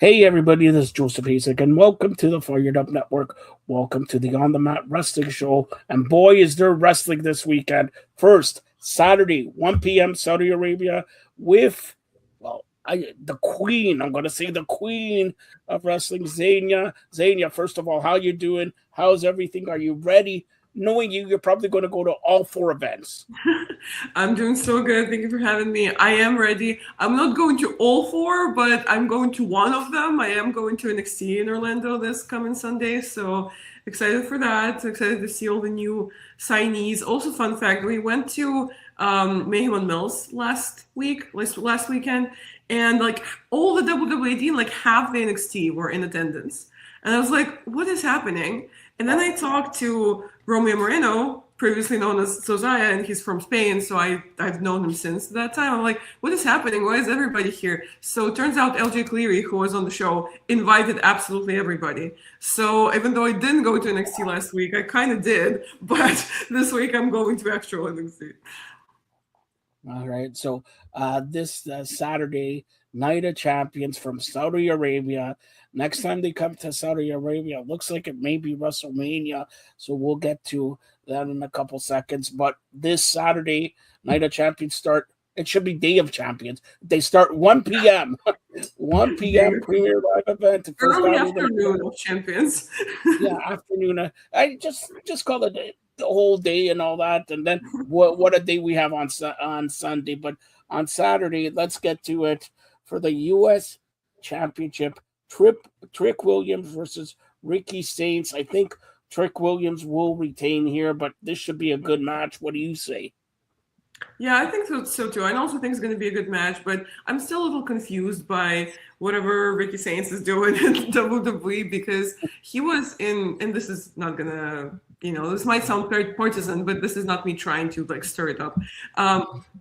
Hey everybody, this is Joseph Hasek, and welcome to the Fired Up Network. Welcome to the On the Mat Wrestling Show. And boy, is there wrestling this weekend. First, Saturday, 1 p.m. Saudi Arabia with, the queen. I'm going to say the queen of wrestling, Xenia. Xenia, first of all, how you doing? How's everything? Are you ready? Knowing you, you're probably going to go to all four events. I'm doing so good. Thank you for having me. I am ready. I'm not going to all four, but I'm going to one of them. I am going to NXT in Orlando this coming Sunday, so excited for that. Excited to see all the new signees. Also, fun fact: we went to Mayhem on Mills last weekend, and like all the WWE team, like half the NXT were in attendance, and I was like, "What is happening?" And then I talked to Romeo Moreno, previously known as Sozaya, and he's from Spain, so I've known him since that time. I'm like, what is happening? Why is everybody here? So it turns out LJ Cleary, who was on the show, invited absolutely everybody. So even though I didn't go to NXT last week, I kind of did, but this week I'm going to actual NXT. All right. So this Saturday, Night of Champions from Saudi Arabia. Next time they come to Saudi Arabia, looks like it may be WrestleMania. So we'll get to that in a couple seconds. But this Saturday, Night of Champions start. It should be Day of Champions. They start 1 p.m. 1 p.m. Premier Live event. Early afternoon of champions. Yeah, afternoon. I just call it the whole day and all that, and then what a day we have on Sunday. But on Saturday, let's get to it for the U.S. Championship. Trick Williams versus Ricky Saints. I think Trick Williams will retain here, but this should be a good match. What do you say? Yeah, I think so too. I also think it's going to be a good match, but I'm still a little confused by whatever Ricky Saints is doing in WWE because he was in, and this is not gonna, this might sound very partisan, but this is not me trying to like stir it up.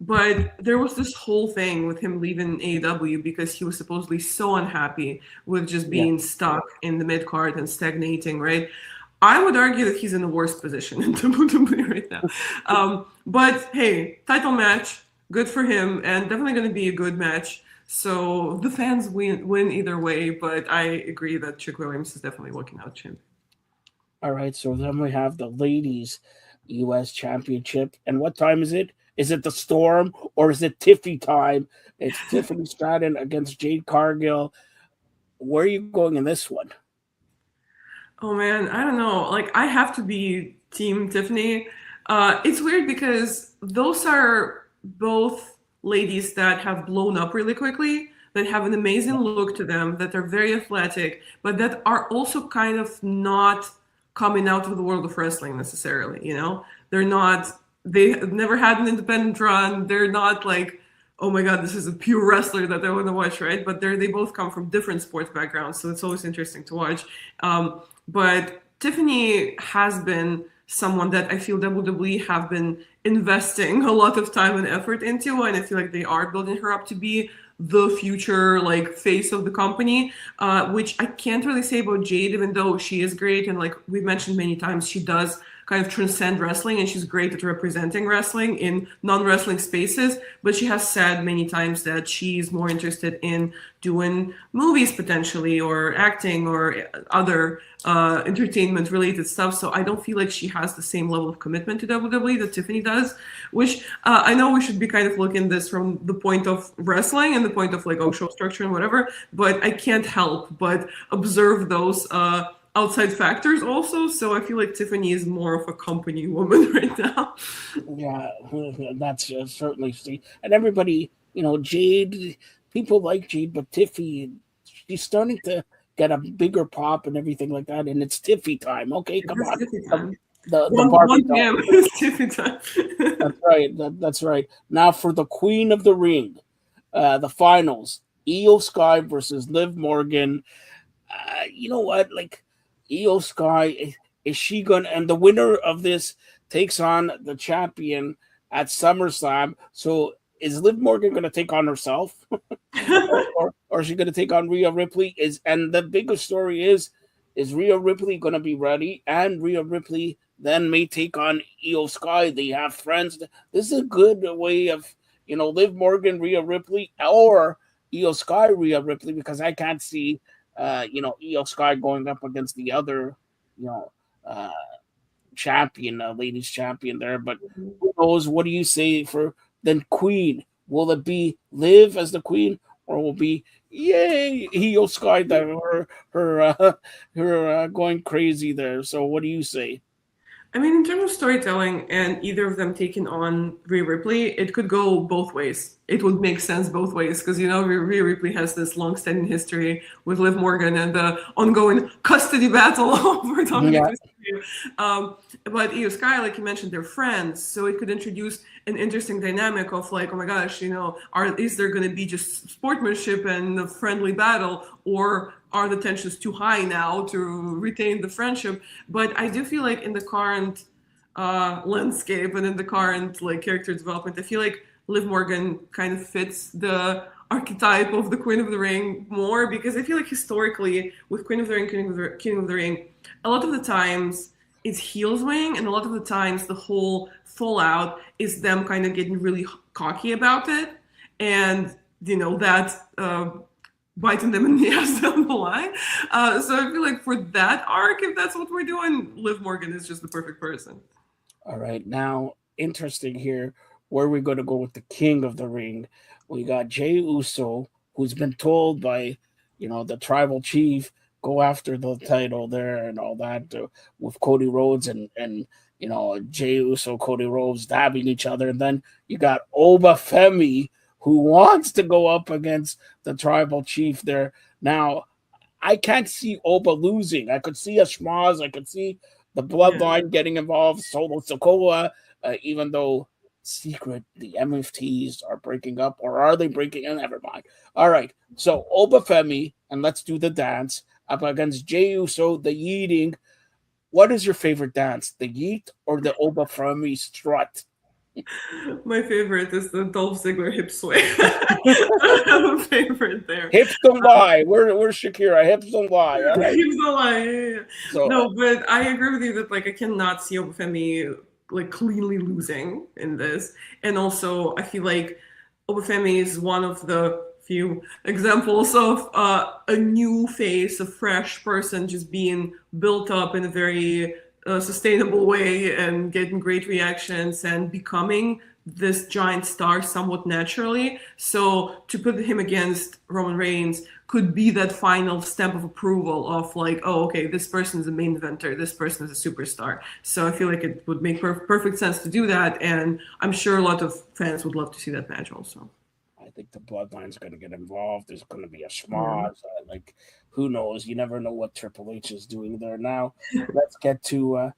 But there was this whole thing with him leaving AEW because he was supposedly so unhappy with just being stuck in the mid card and stagnating, right? I would argue that he's in the worst position in WWE right now. But hey, title match, good for him, and definitely going to be a good match. So the fans win either way, but I agree that Trick Williams is definitely working out champion. All right, so then we have the ladies U.S. Championship. And what time is it? Is it the Storm or is it Tiffy time? It's Tiffany Stratton against Jade Cargill. Where are you going in this one? Oh man, I don't know. Like I have to be Team Tiffany. It's weird because those are both ladies that have blown up really quickly, that have an amazing look to them, that are very athletic, but that are also kind of not coming out of the world of wrestling necessarily. They're not. They never had an independent run. They're not like, oh my god, this is a pure wrestler that I want to watch, right? But they both come from different sports backgrounds, so it's always interesting to watch. But Tiffany has been someone that I feel WWE have been investing a lot of time and effort into, and I feel like they are building her up to be the future like face of the company, which I can't really say about Jade, even though she is great and like we've mentioned many times, she does kind of transcend wrestling and she's great at representing wrestling in non-wrestling spaces, but she has said many times that she's more interested in doing movies potentially or acting or other entertainment related stuff. So I don't feel like she has the same level of commitment to WWE that Tiffany does, which I know we should be kind of looking this from the point of wrestling and the point of like, oh, show structure and whatever, but I can't help but observe those outside factors also. So I feel like Tiffany is more of a company woman right now. Yeah, that's certainly Steve. And everybody, Jade, people like Jade, but Tiffy, she's starting to get a bigger pop and everything like that. And it's Tiffy time. Okay, come on. Tiffy time. The Barbie 1 p.m. is Tiffy time. That's right. That's right. Now for the Queen of the Ring, the finals: Io Sky versus Liv Morgan. You know what? Like Io Sky, is she going? And the winner of this takes on the champion at SummerSlam. So is Liv Morgan going to take on herself, or is she going to take on Rhea Ripley? And the biggest story is Rhea Ripley going to be ready? And Rhea Ripley then may take on Io Sky. They have friends. This is a good way of Liv Morgan, Rhea Ripley, or Io Sky, Rhea Ripley, because I can't see, Io Sky going up against the other, you know, uh, champion, ladies champion there. But who knows? What do you say for then Queen? Will it be Liv as the Queen, or will it be yay Io Sky that her going crazy there? So what do you say? I mean, in terms of storytelling and either of them taking on Rhea Ripley, it could go both ways. It would make sense both ways because, Rhea Ripley has this long-standing history with Liv Morgan and the ongoing custody battle over Dominic Yeah, Mysterio. But Io Sky, like you mentioned, they're friends, so it could introduce an interesting dynamic of like, oh my gosh, is there going to be just sportsmanship and a friendly battle, or are the tensions too high now to retain the friendship? But I do feel like in the current landscape and in the current like character development, I feel like Liv Morgan kind of fits the archetype of the Queen of the Ring more, because I feel like historically with Queen of the Ring, King of the Ring, a lot of the times it's heels wing, and a lot of the times the whole fallout is them kind of getting really cocky about it, and that biting them in the ass down the line. So I feel like for that arc, if that's what we're doing, Liv Morgan is just the perfect person. all right, now interesting here. Where we're going to go with the King of the Ring? We got Jay Uso, who's been told by, the tribal chief, go after the title there and all that, with Cody Rhodes and Jay Uso, Cody Rhodes dabbing each other. And then you got Oba Femi, who wants to go up against the tribal chief there. Now, I can't see Oba losing. I could see a schmoz. I could see the Yeah. bloodline getting involved. Solo Sokoa, even though secret the MFTs are breaking up, or are they breaking? Never mind. All right. So Oba Femi, and let's do the dance up against Jey Uso, the yeeting. What is your favorite dance, the yeet or the Oba Femi strut? My favorite is the Dolph Ziggler hip sway. I have a favorite there. Hips don't lie. We're Shakira. Hips don't lie. All right. He's a lie. Yeah. So No, but I agree with you that like I cannot see Obafemi like cleanly losing in this, and also I feel like Obafemi is one of the few examples of a new face, a fresh person just being built up in a very sustainable way and getting great reactions and becoming this giant star somewhat naturally. So to put him against Roman Reigns could be that final stamp of approval of like, oh, okay, this person is a main eventer, this person is a superstar. So I feel like it would make perfect sense to do that, and I'm sure a lot of fans would love to see that match also. I think the bloodline's going to get involved. There's going to be a Yeah. schmoz. Who knows? You never know what Triple H is doing there. Now, let's get to.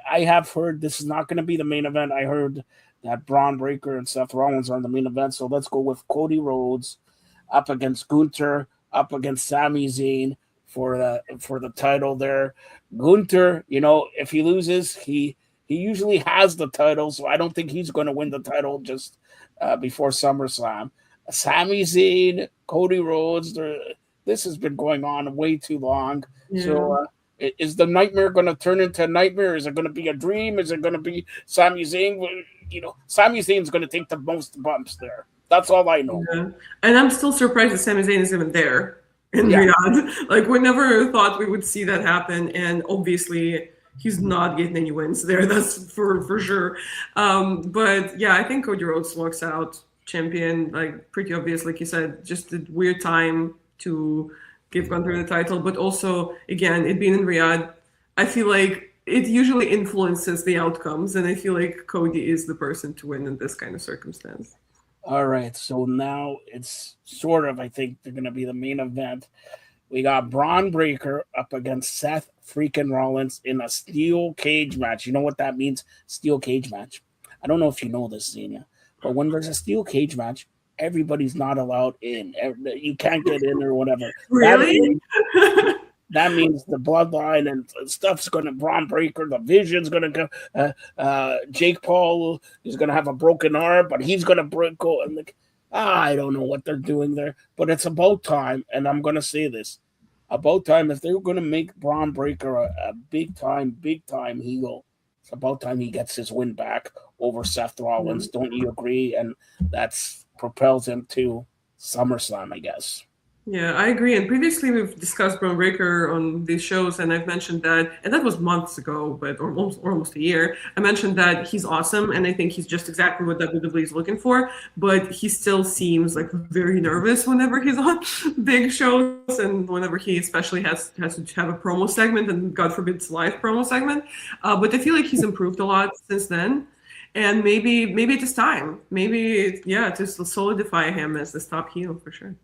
I have heard this is not going to be the main event. I heard that Braun Breaker and Seth Rollins are in the main event. So let's go with Cody Rhodes up against Gunther, up against Sami Zayn for the title there. Gunther, if he loses, he usually has the title, so I don't think he's going to win the title just before SummerSlam. Sami Zayn, Cody Rhodes, this has been going on way too long. Yeah. So is the nightmare going to turn into a nightmare? Is it going to be a dream? Is it going to be Sami Zayn? Sami Zayn's going to take the most bumps there. That's all I know. Yeah. And I'm still surprised that Sami Zayn is even there in Yeah. Riyadh. Like we never thought we would see that happen, and obviously he's not getting any wins there. That's for sure. But yeah, I think Cody Rhodes walks out champion, like pretty obvious, like you said, just a weird time to give Gunther the title, but also again, it being in Riyadh, I feel like it usually influences the outcomes, and I feel like Cody is the person to win in this kind of circumstance. All right, so now it's sort of, I think they're going to be the main event. We got Braun Breaker up against Seth freaking Rollins in a steel cage match. You know what that means? Steel cage match. I don't know if you know this, Xenia, but when there's a steel cage match, everybody's not allowed in. You can't get in or whatever. Really? That means the bloodline and stuff's going to Braun Breaker. The Vision's going to go. Jake Paul is going to have a broken arm, but he's going to go. And I don't know what they're doing there, but it's about time. And I'm going to say this: about time. If they're going to make Braun Breaker a big time heel, it's about time he gets his win back over Seth Rollins. Don't you agree? And that's propels him to SummerSlam, I guess. Yeah, I agree. And previously we've discussed Braun Breaker on these shows, and I've mentioned that, and that was months ago, but or almost a year. I mentioned that he's awesome, and I think he's just exactly what WWE is looking for. But he still seems like very nervous whenever he's on big shows, and whenever he especially has to have a promo segment, and God forbid it's a live promo segment. But I feel like he's improved a lot since then. And maybe it is time. Maybe to solidify him as the top heel for sure.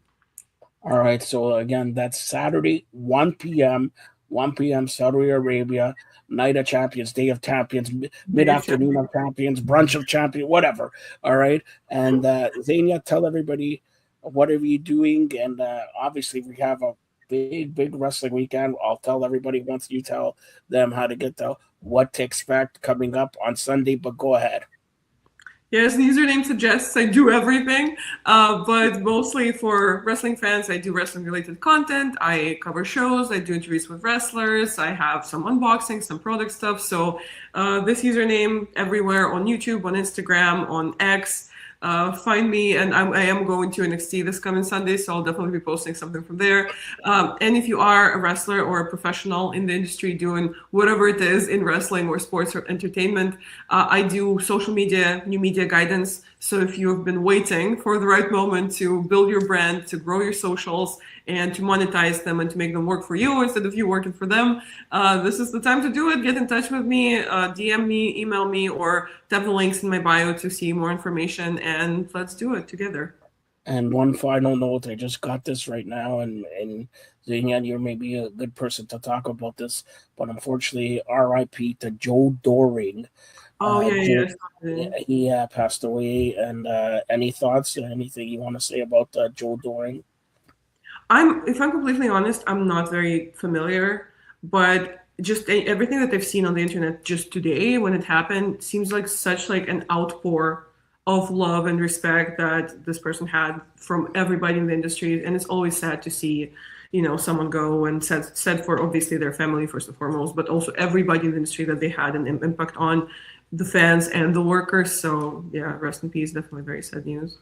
All right, so again, that's Saturday, 1 p.m., 1 p.m. Saudi Arabia, Night of Champions, Day of Champions, mid-afternoon of Champions, brunch of Champions, whatever. All right, and Xenia, tell everybody what are you doing, and obviously we have a big wrestling weekend. I'll tell everybody once you tell them how to get what to expect coming up on Sunday, but go ahead. Yes, the username suggests I do everything, but mostly for wrestling fans, I do wrestling-related content. I cover shows, I do interviews with wrestlers, I have some unboxing, some product stuff. So this username everywhere on YouTube, on Instagram, on X. Find me, and I am going to NXT this coming Sunday, so I'll definitely be posting something from there. And if you are a wrestler or a professional in the industry doing whatever it is in wrestling or sports or entertainment, I do social media, new media guidance. So if you have been waiting for the right moment to build your brand, to grow your socials, and to monetize them and to make them work for you instead of you working for them, this is the time to do it. Get in touch with me, DM me, email me, or tap the links in my bio to see more information, and let's do it together. And one final note, I just got this right now, and Xenia, you're maybe a good person to talk about this, but unfortunately, RIP to Joe Doring. Oh, He passed away. And any thoughts, anything you want to say about Joe Doring? If I'm completely honest, I'm not very familiar, but just everything that I've seen on the internet just today when it happened seems like such like an outpour of love and respect that this person had from everybody in the industry. And it's always sad to see, someone go, and sad for obviously their family first and foremost, but also everybody in the industry that they had an impact on, the fans and the workers. So yeah, rest in peace. Definitely very sad news.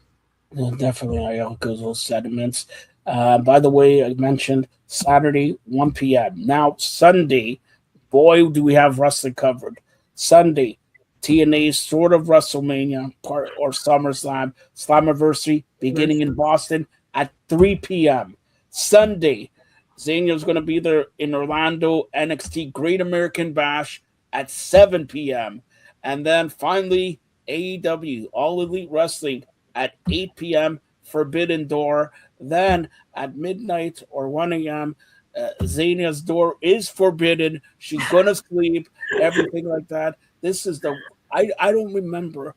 Yeah, definitely, I echo those sentiments. By the way, I mentioned Saturday, 1 p.m. Now, Sunday, boy, do we have wrestling covered. Sunday, TNA's sort of WrestleMania part or SummerSlam, Slammiversary, beginning in Boston at 3 p.m. Sunday, Xenia's going to be there in Orlando, NXT Great American Bash at 7 p.m. And then finally, AEW, All Elite Wrestling at 8 p.m., Forbidden Door. Then at midnight or 1 a.m., Xenia's door is forbidden. She's going to sleep, everything like that. This is I don't remember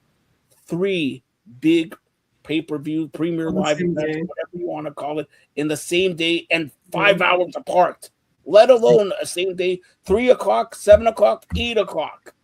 3 big pay-per-view, premier live events, whatever you want to call it, in the same day and 5 hours apart, let alone a same day, 3 o'clock, 7 o'clock, 8 o'clock.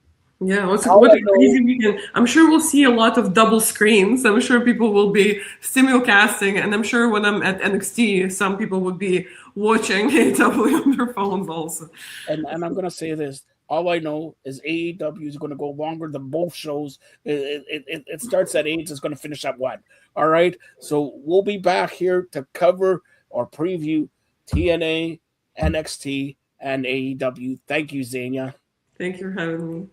Yeah, what a crazy weekend. I'm sure we'll see a lot of double screens. I'm sure people will be simulcasting, and I'm sure when I'm at NXT, some people would be watching AEW on their phones also. And I'm going to say this. All I know is AEW is going to go longer than both shows. It starts at 8. It's going to finish at 1. All right? So we'll be back here to cover or preview TNA, NXT, and AEW. Thank you, Xenia. Thank you for having me.